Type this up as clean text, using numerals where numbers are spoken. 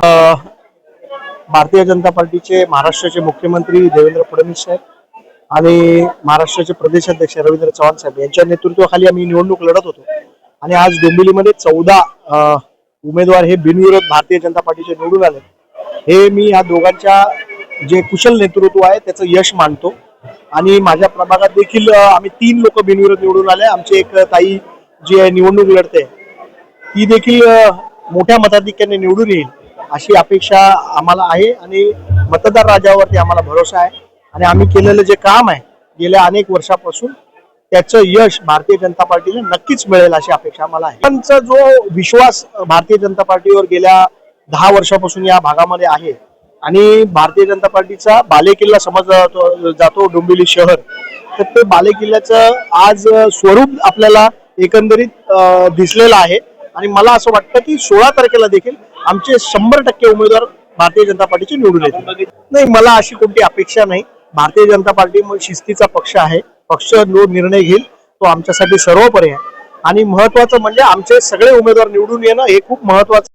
भारतीय जनता पार्टीचे महाराष्ट्राचे मुख्यमंत्री देवेंद्र फडणवीस साहेब आणि महाराष्ट्राचे प्रदेशाध्यक्ष रवींद्र चव्हाण साहेब यांच्या नेतृत्वाखाली आम्ही निवडणूक लढत होतो आणि आज डोंबिवलीमध्ये 14 उमेदवार हे बिनविरोध भारतीय जनता पार्टीचे निवडून आले। हे मी या दोघांच्या जे कुशल नेतृत्व आहे त्याचं यश मानतो आणि माझ्या प्रभागात देखील आम्ही 3 लोक बिनविरोध निवडून आले। आमची एक ताई जी आहे निवडणूक लढते ती देखील मोठ्या मताधिक्याने निवडून येईल अशी अपेक्षा आम्हाला आहे आणि मतदार राजावरती आम्हाला भरोसा आहे आणि आम्ही केलेलं जे काम आहे गेल्या अनेक वर्षापासून त्याचं यश भारतीय जनता पार्टीला नक्कीच मिळेल अशी अपेक्षा आम्हाला आहे। त्यांचा जो विश्वास भारतीय जनता पार्टीवर गेल्या 10 वर्षापासून या भागामध्ये आहे आणि भारतीय जनता पार्टीचा बालेकिल्ला समजला जातो डोंबिवली शहर, तर ते बालेकिल्ल्याचं आज स्वरूप आपल्याला एकंदरीत दिसलेलं आहे आणि मला असं वाटतं की 16 तारखेला देखील आमचे 100% उमेदवार भारतीय जनता पार्टीचे निवडून येतील। नाही, मला अशी कोणती अपेक्षा नाही। भारतीय जनता पार्टी शिस्तीचा पक्ष आहे, पक्ष जो निर्णय घेईल तो आमच्यासाठी सर्वोपरी आहे आणि महत्वाचं म्हणजे आमचे सगळे उमेदवार निवडून येणं हे खूप महत्वाचं